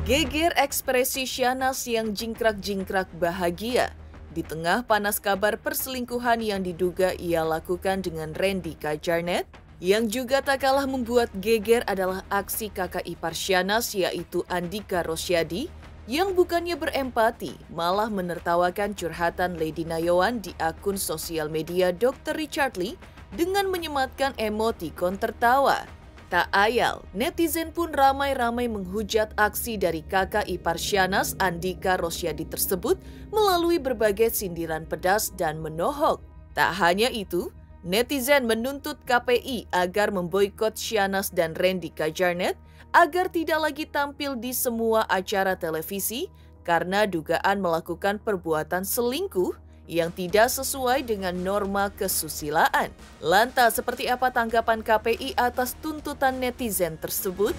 Geger ekspresi Syahnaz yang jingkrak-jingkrak bahagia di tengah panas kabar perselingkuhan yang diduga ia lakukan dengan Randy Kajarnet. Yang juga tak kalah membuat geger adalah aksi kakak ipar Syahnaz yaitu Andika Rosyadi yang bukannya berempati malah menertawakan curhatan Lady Nayawan di akun sosial media Dr. Richard Lee dengan menyematkan emotikon tertawa. Tak ayal, netizen pun ramai-ramai menghujat aksi dari kakak ipar Syahnaz, Andika Rosyadi tersebut melalui berbagai sindiran pedas dan menohok. Tak hanya itu, netizen menuntut KPI agar memboikot Syahnaz dan Randy Kajarnet agar tidak lagi tampil di semua acara televisi karena dugaan melakukan perbuatan selingkuh yang tidak sesuai dengan norma kesusilaan. Lantas, seperti apa tanggapan KPI atas tuntutan netizen tersebut?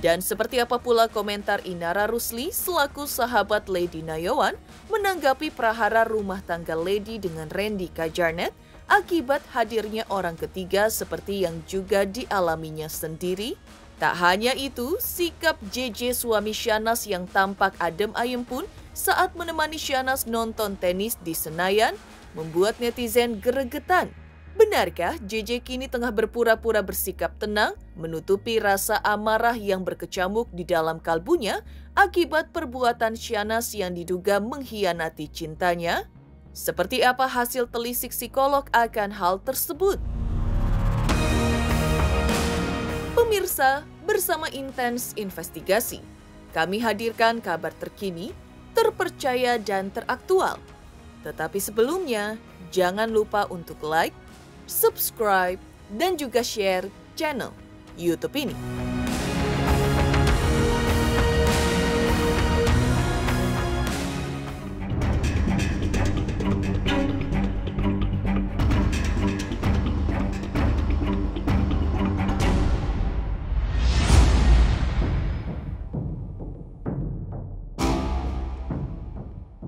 Dan seperti apa pula komentar Inara Rusli selaku sahabat Lady Nayawan menanggapi prahara rumah tangga Lady dengan Randy Kajarnet akibat hadirnya orang ketiga seperti yang juga dialaminya sendiri? Tak hanya itu, sikap JJ suami Syahnaz yang tampak adem ayem pun saat menemani Syahnaz nonton tenis di Senayan membuat netizen gregetan. Benarkah JJ kini tengah berpura-pura bersikap tenang menutupi rasa amarah yang berkecamuk di dalam kalbunya akibat perbuatan Syahnaz yang diduga mengkhianati cintanya? Seperti apa hasil telisik psikolog akan hal tersebut? Pemirsa, bersama Intens Investigasi, kami hadirkan kabar terkini, terpercaya dan teraktual. Tetapi sebelumnya, jangan lupa untuk like, subscribe, dan juga share channel YouTube ini.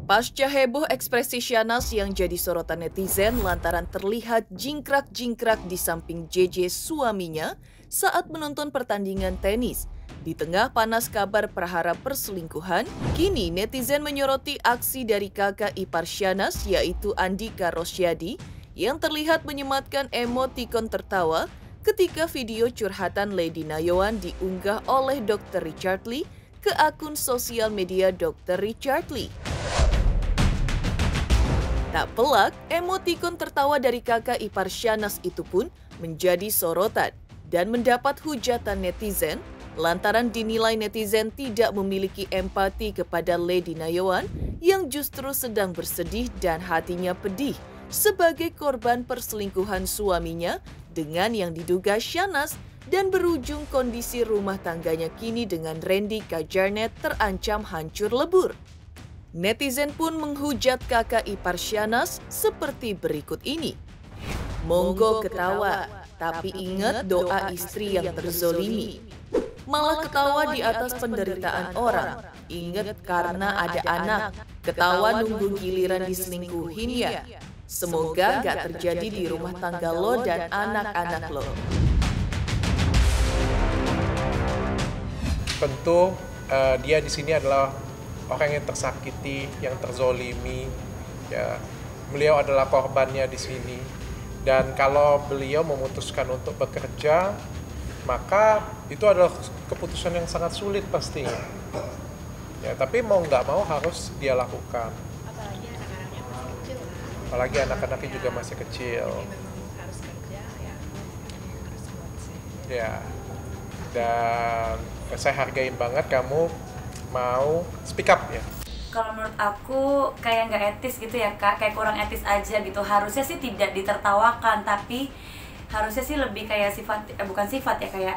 Pasca heboh ekspresi Syahnaz yang jadi sorotan netizen lantaran terlihat jingkrak-jingkrak di samping JJ suaminya saat menonton pertandingan tenis. Di tengah panas kabar prahara perselingkuhan, kini netizen menyoroti aksi dari kakak ipar Syahnaz yaitu Andika Rosyadi yang terlihat menyematkan emotikon tertawa ketika video curhatan Lady Nayawan diunggah oleh Dr. Richard Lee ke akun sosial media Dr. Richard Lee. Tak pelak, emotikon tertawa dari kakak ipar Syahnaz itu pun menjadi sorotan dan mendapat hujatan netizen lantaran dinilai netizen tidak memiliki empati kepada Lady Nayawan yang justru sedang bersedih dan hatinya pedih sebagai korban perselingkuhan suaminya dengan yang diduga Syahnaz dan berujung kondisi rumah tangganya kini dengan Randy Kajarnet terancam hancur lebur. Netizen pun menghujat kakak ipar Syahnaz seperti berikut ini. Monggo ketawa, tapi ingat doa istri yang terzolimi. Malah ketawa di atas penderitaan orang. Ingat karena ada anak. Ketawa nunggu giliran diselingkuhin ya. Semoga gak terjadi di rumah tangga lo dan anak-anak lo. Tentu dia di sini adalah orang yang tersakiti, yang terzolimi, ya. Beliau adalah korbannya di sini. Dan kalau beliau memutuskan untuk bekerja, maka itu adalah keputusan yang sangat sulit pastinya. Ya, tapi mau nggak mau harus dia lakukan. Apalagi anak-anaknya masih kecil. Apalagi anak-anaknya juga masih kecil. Harus kerja, ya harus buat sih. Ya, dan saya hargain banget kamu mau speak up ya. Kalau menurut aku kayak nggak etis gitu ya Kak, kayak kurang etis aja gitu. Harusnya sih tidak ditertawakan, tapi harusnya sih lebih kayak sifat, bukan sifat ya, kayak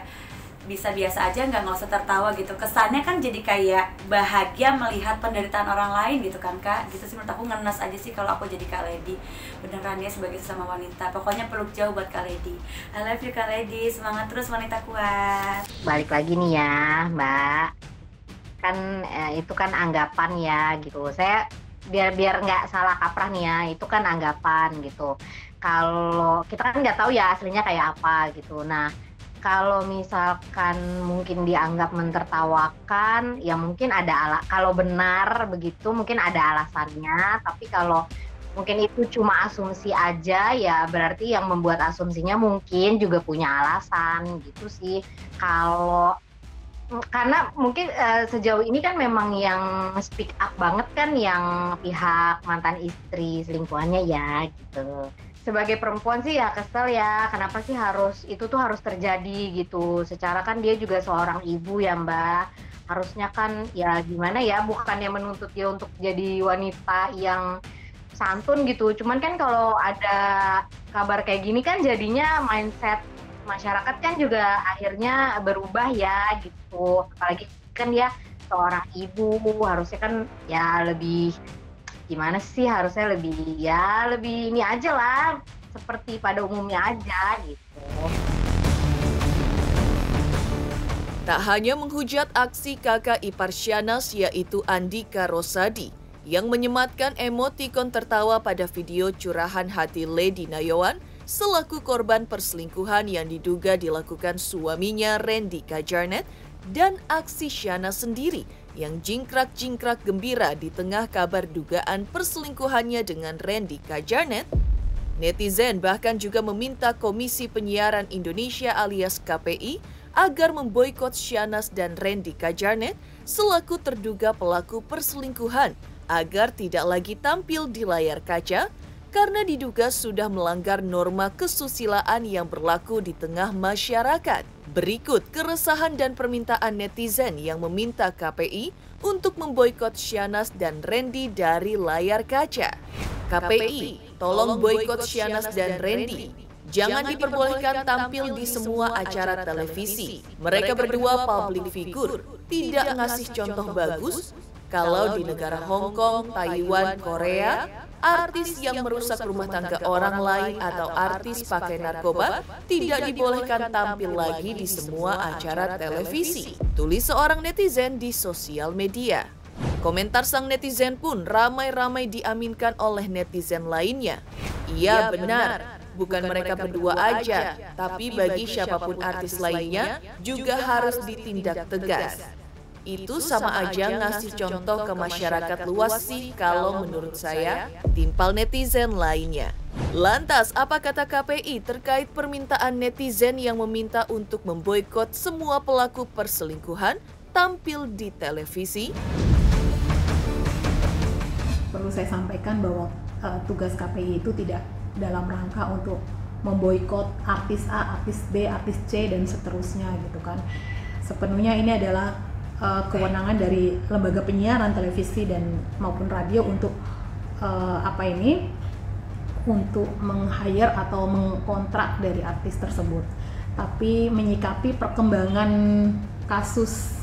bisa biasa aja, nggak usah tertawa gitu. Kesannya kan jadi kayak bahagia melihat penderitaan orang lain gitu kan Kak. Gitu sih menurut aku, ngenes aja sih kalau aku jadi Kak Lady. Beneran ya, sebagai sesama wanita. Pokoknya peluk jauh buat Kak Lady. I love you Kak Lady, semangat terus wanita kuat. Balik lagi nih ya Mbak, kan itu kan anggapan ya gitu. Saya biar nggak salah kaprah nih ya, itu kan anggapan gitu. Kalau kita kan nggak tahu ya aslinya kayak apa gitu. Nah, kalau misalkan mungkin dianggap mentertawakan, ya mungkin ada kalau benar begitu mungkin ada alasannya, tapi kalau mungkin itu cuma asumsi aja, ya berarti yang membuat asumsinya mungkin juga punya alasan gitu sih. Karena mungkin sejauh ini kan memang yang speak up banget kan yang pihak mantan istri selingkuhannya ya gitu. Sebagai perempuan sih ya kesel ya, kenapa sih itu tuh harus terjadi gitu. Secara kan dia juga seorang ibu ya Mbak, harusnya kan ya gimana ya, bukannya menuntut dia untuk jadi wanita yang santun gitu. Cuman kan kalau ada kabar kayak gini kan jadinya mindset masyarakat kan juga akhirnya berubah ya gitu. Apalagi kan dia seorang ibu, harusnya kan ya lebih gimana sih, harusnya lebih ini aja lah, seperti pada umumnya aja gitu. Tak hanya menghujat aksi kakak ipar Syahnaz yaitu Andika Rosadi yang menyematkan emotikon tertawa pada video curahan hati Lady Nayawan selaku korban perselingkuhan yang diduga dilakukan suaminya Randy Kajarnet, dan aksi Syahnaz sendiri yang jingkrak-jingkrak gembira di tengah kabar dugaan perselingkuhannya dengan Randy Kajarnet. Netizen bahkan juga meminta Komisi Penyiaran Indonesia alias KPI agar memboikot Syahnaz dan Randy Kajarnet selaku terduga pelaku perselingkuhan agar tidak lagi tampil di layar kaca karena diduga sudah melanggar norma kesusilaan yang berlaku di tengah masyarakat. Berikut keresahan dan permintaan netizen yang meminta KPI untuk memboikot Syahnaz dan Randy dari layar kaca. KPI, tolong boikot Syahnaz dan Randy. Jangan diperbolehkan tampil di semua acara televisi. Mereka berdua public figure, tidak ngasih contoh bagus. Kalau di negara Hong Kong, Taiwan, Korea, artis yang merusak rumah tangga orang lain atau artis pakai narkoba tidak dibolehkan tampil lagi di semua acara televisi. Tulis seorang netizen di sosial media. Komentar sang netizen pun ramai-ramai diaminkan oleh netizen lainnya. Iya benar, bukan mereka berdua aja, tapi bagi siapapun artis lainnya juga harus ditindak tegas. Itu sama aja ngasih contoh ke masyarakat luas sih kalau menurut saya, timpal netizen lainnya. Lantas, apa kata KPI terkait permintaan netizen yang meminta untuk memboikot semua pelaku perselingkuhan tampil di televisi? Perlu saya sampaikan bahwa tugas KPI itu tidak dalam rangka untuk memboikot artis A, artis B, artis C, dan seterusnya gitu kan. Sepenuhnya ini adalah kewenangan dari lembaga penyiaran televisi dan maupun radio untuk untuk meng-hire atau mengkontrak dari artis tersebut. Tapi menyikapi perkembangan kasus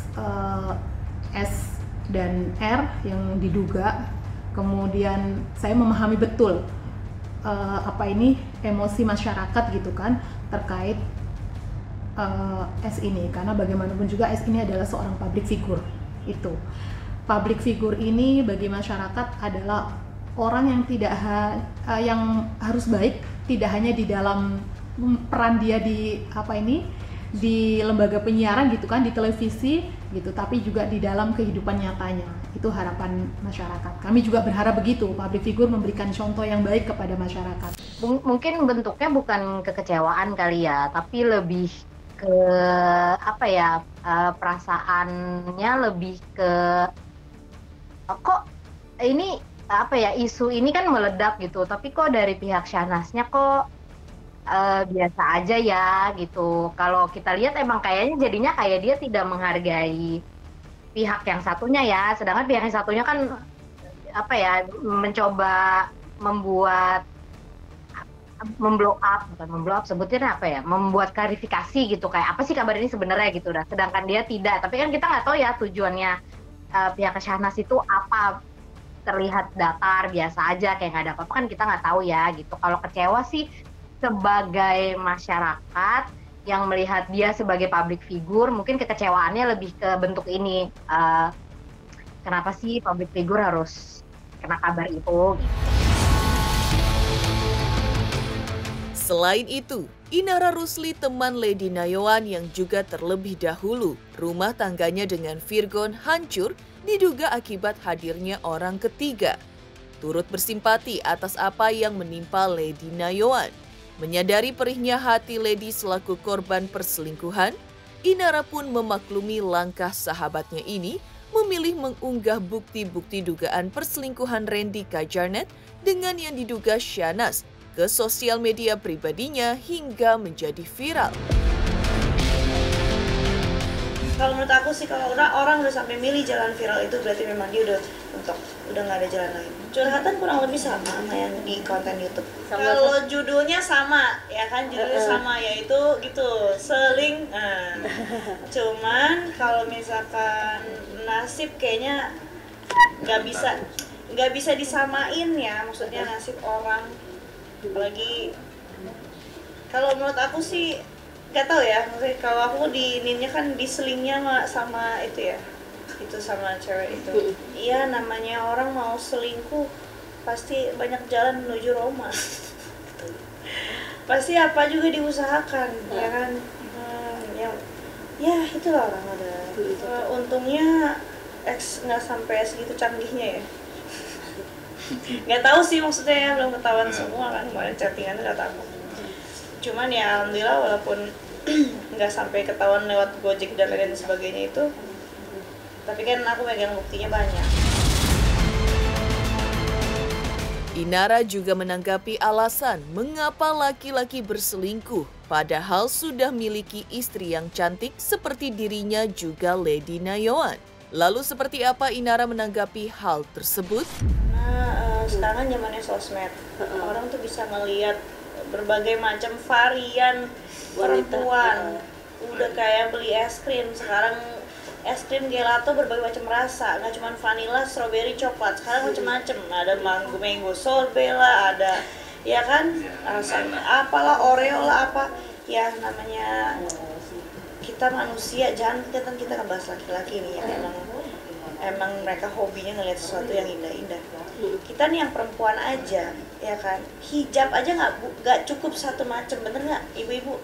S dan R yang diduga, kemudian saya memahami betul emosi masyarakat gitu kan terkait S ini, karena bagaimanapun juga S ini adalah seorang public figure. Itu public figure ini bagi masyarakat adalah orang yang yang harus baik, tidak hanya di dalam peran dia di di lembaga penyiaran gitu kan, di televisi gitu, tapi juga di dalam kehidupan nyatanya. Itu harapan masyarakat. Kami juga berharap begitu, public figure memberikan contoh yang baik kepada masyarakat. Mungkin bentuknya bukan kekecewaan kali ya, tapi lebih ke perasaannya lebih ke kok ini isu ini kan meledak gitu, tapi kok dari pihak Syahnaznya kok biasa aja ya gitu. Kalau kita lihat emang kayaknya jadinya kayak dia tidak menghargai pihak yang satunya ya, sedangkan pihak yang satunya kan mencoba membuat klarifikasi gitu, kayak apa sih kabar ini sebenarnya gitu. Sedangkan dia tidak, tapi kan kita nggak tahu ya tujuannya pihak Syahnaz itu apa. Terlihat datar biasa aja kayak nggak ada apa-apa, kan kita nggak tahu ya gitu. Kalau kecewa sih sebagai masyarakat yang melihat dia sebagai public figure, mungkin kekecewaannya lebih ke bentuk ini, kenapa sih public figure harus kena kabar itu gitu. Selain itu, Inara Rusli, teman Lady Nayawan yang juga terlebih dahulu rumah tangganya dengan Virgon hancur diduga akibat hadirnya orang ketiga. Turut bersimpati atas apa yang menimpa Lady Nayawan. Menyadari perihnya hati Lady selaku korban perselingkuhan, Inara pun memaklumi langkah sahabatnya ini memilih mengunggah bukti-bukti dugaan perselingkuhan Randy Kajarnet dengan yang diduga Syahnaz ke sosial media pribadinya hingga menjadi viral. Kalau menurut aku sih, kalau orang udah sampai milih jalan viral itu berarti memang dia udah mentok, udah nggak ada jalan lain. Curhatan kurang lebih sama yang di konten YouTube. Kalau judulnya sama, ya kan, judulnya sama, yaitu gitu, seling. Cuman kalau misalkan nasib kayaknya nggak bisa disamain ya, maksudnya nasib orang. Apalagi kalau menurut aku sih nggak tahu ya, maksudnya kalau aku di ininya kan diselingnya sama itu ya, itu sama cewek itu. Iya, namanya orang mau selingkuh pasti banyak jalan menuju Roma. Pasti apa juga diusahakan, ya kan. Ya itulah orang ada. Untungnya X nggak sampai segitu canggihnya ya. Nggak tahu sih, maksudnya ya, belum ketahuan semua kan, kemarin chattingannya udah tahu. Cuman ya alhamdulillah walaupun nggak sampai ketahuan lewat Gojek dan lain sebagainya itu, tapi kan aku megang buktinya banyak. Inara juga menanggapi alasan mengapa laki-laki berselingkuh padahal sudah miliki istri yang cantik seperti dirinya juga Lady Nayawan. Lalu seperti apa Inara menanggapi hal tersebut? Sekarang zamannya sosmed, orang tuh bisa melihat berbagai macam varian perempuan. Udah kayak beli es krim, sekarang es krim gelato berbagai macam rasa, nggak cuma vanilla, strawberry, coklat. Sekarang macam-macam, ada mango sorbet lah, ada ya kan, apalah Oreo lah, apa ya namanya. Kita manusia, jangan kita ngebahas laki-laki nih yang emang mereka hobinya ngeliat sesuatu yang indah-indah. Kita nih yang perempuan aja, ya kan, hijab aja nggak cukup satu macam, bener nggak ibu-ibu?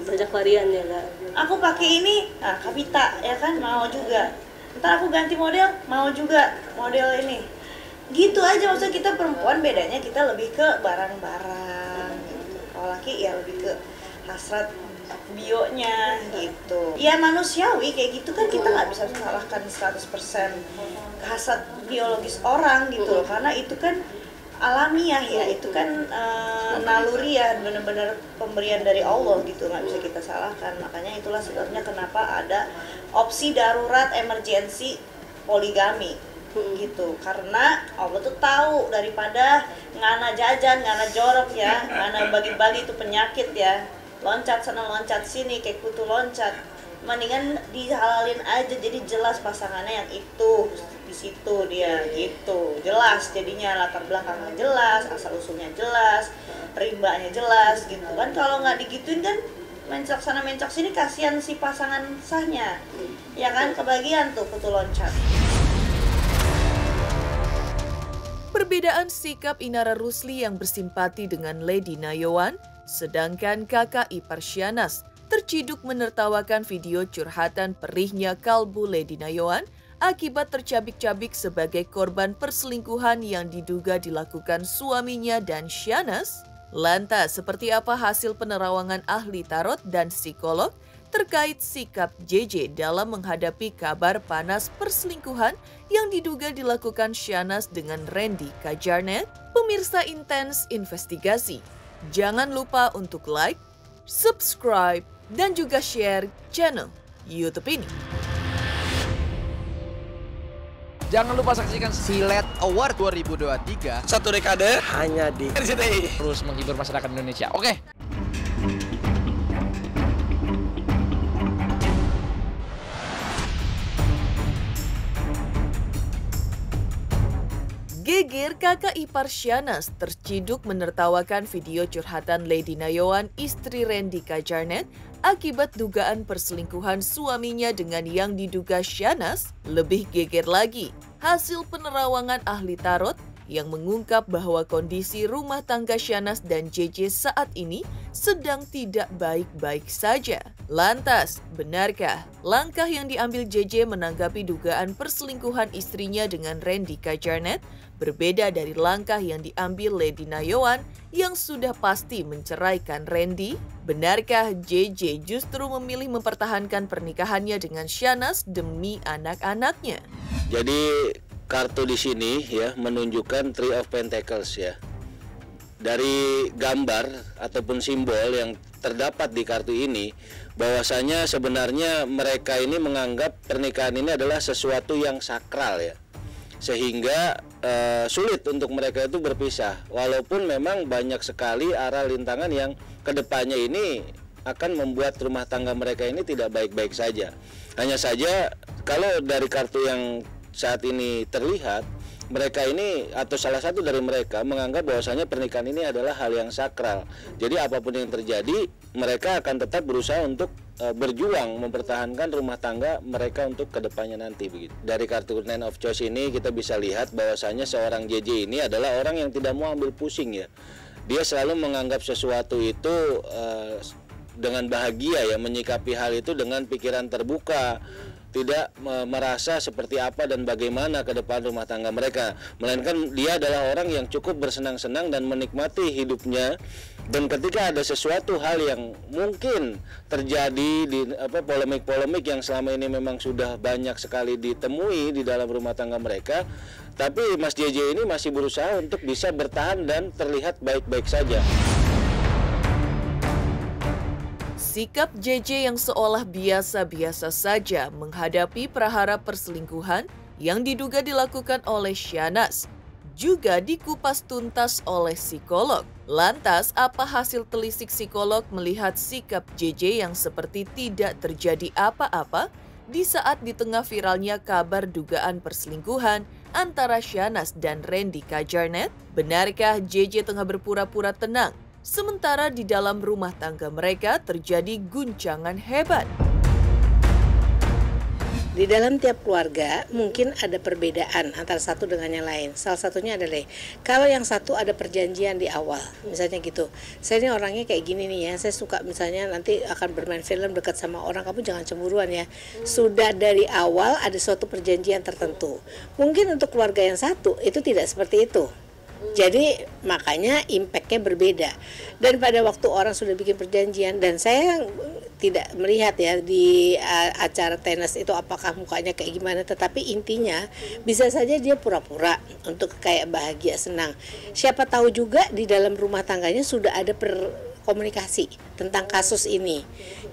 Banyak varian ya kak. Aku pakai ini, Kavita, ya kan, mau juga. Ntar aku ganti model, mau juga model ini. Gitu aja, maksudnya kita perempuan bedanya kita lebih ke barang-barang gitu. Kalau laki ya lebih ke hasrat bionya gitu. Ya manusiawi kayak gitu kan, kita nggak bisa salahkan 100% hasrat biologis orang gitu loh, karena itu kan alamiah ya, itu kan naluri ya, benar-benar pemberian dari Allah gitu, nggak bisa kita salahkan. Makanya itulah sebabnya kenapa ada opsi darurat emergensi poligami gitu, karena Allah tuh tahu daripada ngana jajan, ngana jorok ya, ngana bagi-bagi itu penyakit ya, loncat sana loncat sini kayak kutu loncat, mendingan dihalalin aja, jadi jelas pasangannya yang itu di situ dia gitu, jelas jadinya, latar belakangnya jelas, asal usulnya jelas, rimbanya jelas gitu kan. Kalau nggak digituin kan mencok sana mencok sini, kasihan si pasangan sahnya ya kan, kebagian tuh kutu loncat. Perbedaan sikap Inara Rusli yang bersimpati dengan Lady Nayawan, sedangkan kakak ipar Syahnaz terciduk menertawakan video curhatan perihnya kalbu Lady Nayawan akibat tercabik-cabik sebagai korban perselingkuhan yang diduga dilakukan suaminya dan Syahnaz. Lantas, seperti apa hasil penerawangan ahli tarot dan psikolog terkait sikap JJ dalam menghadapi kabar panas perselingkuhan yang diduga dilakukan Syahnaz dengan Randy Kajarnet? Pemirsa Intens Investigasi, jangan lupa untuk like, subscribe, dan juga share channel YouTube ini. Jangan lupa saksikan Silet Award 2023. Satu dekade hanya di RCTI. Terus menghibur masyarakat Indonesia. Oke. Geger kakak ipar Syahnaz terciduk menertawakan video curhatan Lady Nayawan, istri Randy Kajarnet, akibat dugaan perselingkuhan suaminya dengan yang diduga Syahnaz. Lebih geger lagi, hasil penerawangan ahli tarot yang mengungkap bahwa kondisi rumah tangga Syahnaz dan JJ saat ini sedang tidak baik-baik saja. Lantas, benarkah langkah yang diambil JJ menanggapi dugaan perselingkuhan istrinya dengan Randy Kajarnet berbeda dari langkah yang diambil Lady Nayawan yang sudah pasti menceraikan Randy? Benarkah JJ justru memilih mempertahankan pernikahannya dengan Syahnaz demi anak-anaknya? Jadi kartu di sini ya menunjukkan Three of Pentacles ya. Dari gambar ataupun simbol yang terdapat di kartu ini, bahwasanya sebenarnya mereka ini menganggap pernikahan ini adalah sesuatu yang sakral ya. Sehingga sulit untuk mereka itu berpisah. Walaupun memang banyak sekali arah lintangan yang kedepannya ini akan membuat rumah tangga mereka ini tidak baik-baik saja. Hanya saja kalau dari kartu yang saat ini terlihat, mereka ini atau salah satu dari mereka menganggap bahwasanya pernikahan ini adalah hal yang sakral. Jadi apapun yang terjadi, mereka akan tetap berusaha untuk berjuang mempertahankan rumah tangga mereka untuk kedepannya nanti begitu. Dari kartu Nine of Choice ini kita bisa lihat bahwasanya seorang JJ ini adalah orang yang tidak mau ambil pusing ya. Dia selalu menganggap sesuatu itu dengan bahagia ya, menyikapi hal itu dengan pikiran terbuka, tidak merasa seperti apa dan bagaimana ke depan rumah tangga mereka, melainkan dia adalah orang yang cukup bersenang-senang dan menikmati hidupnya. Dan ketika ada sesuatu hal yang mungkin terjadi di polemik-polemik yang selama ini memang sudah banyak sekali ditemui di dalam rumah tangga mereka, tapi Mas JJ ini masih berusaha untuk bisa bertahan dan terlihat baik-baik saja. Sikap JJ yang seolah biasa-biasa saja menghadapi prahara perselingkuhan yang diduga dilakukan oleh Syahnaz juga dikupas tuntas oleh psikolog. Lantas, apa hasil telisik psikolog melihat sikap JJ yang seperti tidak terjadi apa-apa di saat di tengah viralnya kabar dugaan perselingkuhan antara Syahnaz dan Randy Kajarnet? Benarkah JJ tengah berpura-pura tenang sementara di dalam rumah tangga mereka terjadi guncangan hebat? Di dalam tiap keluarga mungkin ada perbedaan antara satu dengan yang lain. Salah satunya adalah kalau yang satu ada perjanjian di awal, misalnya gitu. Saya ini orangnya kayak gini nih ya, saya suka misalnya nanti akan bermain film dekat sama orang, kamu jangan cemburuan ya. Sudah dari awal ada suatu perjanjian tertentu. Mungkin untuk keluarga yang satu itu tidak seperti itu. Jadi makanya impactnya berbeda. Dan pada waktu orang sudah bikin perjanjian, dan saya tidak melihat ya di acara tenis itu apakah mukanya kayak gimana, tetapi intinya bisa saja dia pura-pura untuk kayak bahagia senang. Siapa tahu juga di dalam rumah tangganya sudah ada komunikasi tentang kasus ini.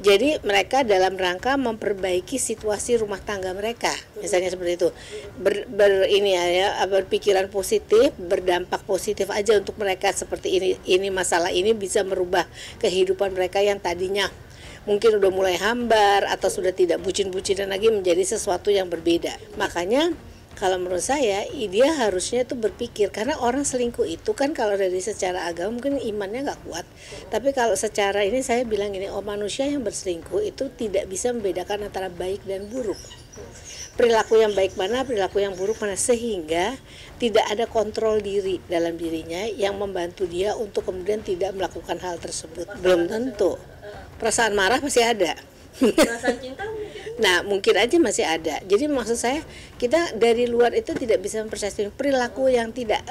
Jadi mereka dalam rangka memperbaiki situasi rumah tangga mereka, misalnya seperti itu. Berpikiran positif, berdampak positif aja untuk mereka seperti ini. Ini masalah ini bisa merubah kehidupan mereka yang tadinya mungkin udah mulai hambar atau sudah tidak bucin-bucinan lagi menjadi sesuatu yang berbeda. Makanya kalau menurut saya, dia harusnya tuh berpikir, karena orang selingkuh itu kan kalau dari secara agama mungkin imannya nggak kuat, tapi kalau secara ini saya bilang ini, manusia yang berselingkuh itu tidak bisa membedakan antara baik dan buruk. Perilaku yang baik mana, perilaku yang buruk mana, sehingga tidak ada kontrol diri dalam dirinya yang membantu dia untuk kemudian tidak melakukan hal tersebut. Belum tentu. Perasaan marah masih ada. Perasaan cinta mungkin? Nah, mungkin aja masih ada. Jadi maksud saya, kita dari luar itu tidak bisa mempercayai perilaku yang tidak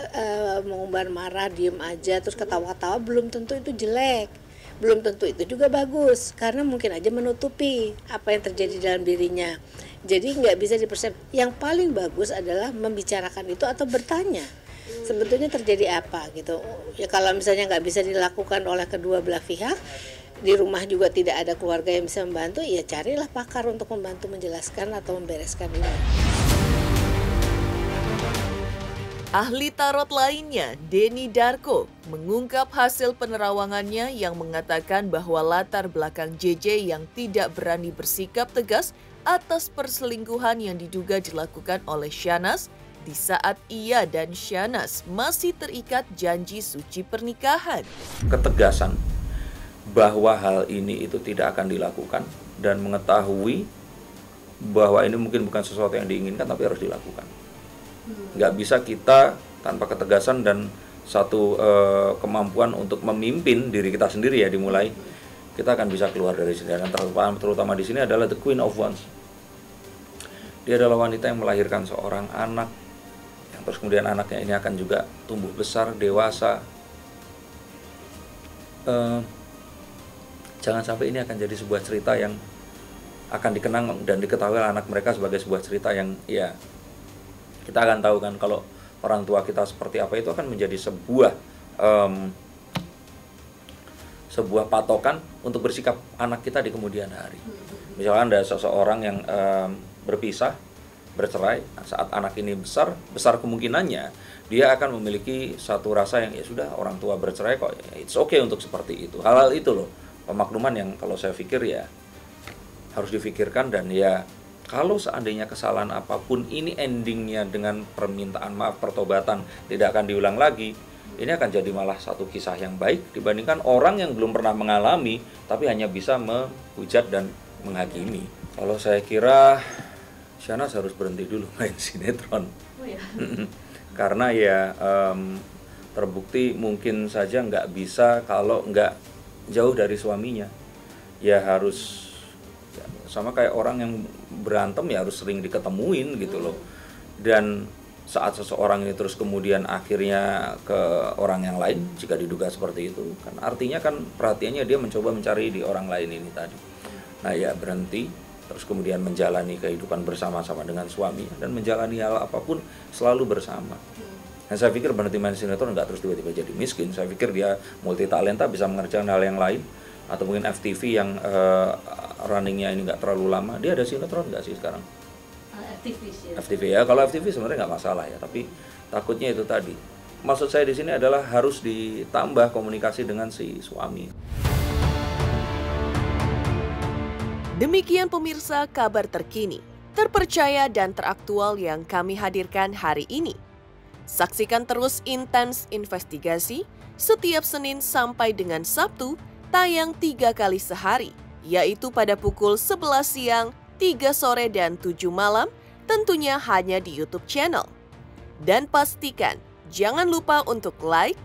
mengumbar marah, diem aja terus ketawa-ketawa, belum tentu itu jelek. Belum tentu itu juga bagus, karena mungkin aja menutupi apa yang terjadi dalam dirinya. Jadi nggak bisa dipersepsi. Yang paling bagus adalah membicarakan itu atau bertanya sebetulnya terjadi apa gitu. Ya kalau misalnya nggak bisa dilakukan oleh kedua belah pihak, di rumah juga tidak ada keluarga yang bisa membantu, ya carilah pakar untuk membantu menjelaskan atau membereskan ini. Ahli tarot lainnya, Denny Darko, mengungkap hasil penerawangannya yang mengatakan bahwa latar belakang JJ yang tidak berani bersikap tegas atas perselingkuhan yang diduga dilakukan oleh Syahnaz di saat ia dan Syahnaz masih terikat janji suci pernikahan. Ketegasan bahwa hal ini itu tidak akan dilakukan dan mengetahui bahwa ini mungkin bukan sesuatu yang diinginkan tapi harus dilakukan. Nggak bisa kita tanpa ketegasan dan satu kemampuan untuk memimpin diri kita sendiri ya dimulai, kita akan bisa keluar dari sini. Dan terutama di sini adalah the Queen of Wands. Dia adalah wanita yang melahirkan seorang anak, yang terus kemudian anaknya ini akan juga tumbuh besar, dewasa. Jangan sampai ini akan jadi sebuah cerita yang akan dikenang dan diketahui anak mereka sebagai sebuah cerita yang ya kita akan tahu kan kalau orang tua kita seperti apa, itu akan menjadi sebuah patokan untuk bersikap anak kita di kemudian hari. Misalkan ada seseorang yang berpisah, bercerai, saat anak ini besar kemungkinannya dia akan memiliki satu rasa yang ya sudah, orang tua bercerai kok, it's okay untuk seperti itu. Hal-hal itu loh pemakluman yang kalau saya pikir ya harus difikirkan. Dan ya kalau seandainya kesalahan apapun ini endingnya dengan permintaan maaf, pertobatan, tidak akan diulang lagi, ini akan jadi malah satu kisah yang baik dibandingkan orang yang belum pernah mengalami tapi hanya bisa menghujat dan menghakimi. Kalau saya kira Syahnas harus berhenti dulu main sinetron. Oh ya. Karena ya terbukti mungkin saja nggak bisa kalau nggak jauh dari suaminya. Ya harus ya, sama kayak orang yang berantem ya harus sering diketemuin gitu loh. Dan saat seseorang ini terus kemudian akhirnya ke orang yang lain, jika diduga seperti itu, kan artinya kan perhatiannya dia mencoba mencari di orang lain ini tadi. Nah ya berhenti, terus kemudian menjalani kehidupan bersama-sama dengan suaminya dan menjalani hal apapun selalu bersama. Nah saya pikir berhenti main sinetron nggak terus tiba-tiba jadi miskin. Saya pikir dia multi talenta, bisa mengerjakan hal yang lain. Atau mungkin FTV yang runningnya ini nggak terlalu lama. Dia ada sinetron nggak sih sekarang? FTV ya. Kalau FTV sebenarnya nggak masalah ya, tapi takutnya itu tadi. Maksud saya di sini adalah harus ditambah komunikasi dengan si suami. Demikian pemirsa kabar terkini, terpercaya dan teraktual yang kami hadirkan hari ini. Saksikan terus Intens Investigasi setiap Senin sampai dengan Sabtu, tayang 3 kali sehari, yaitu pada pukul 11 siang, 3 sore, dan 7 malam, tentunya hanya di YouTube channel. Dan pastikan jangan lupa untuk like,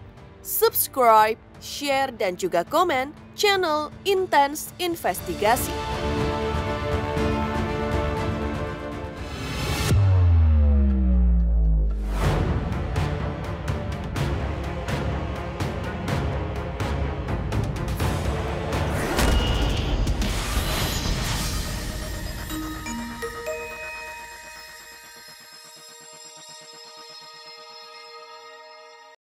subscribe, share, dan juga komen channel Intens Investigasi.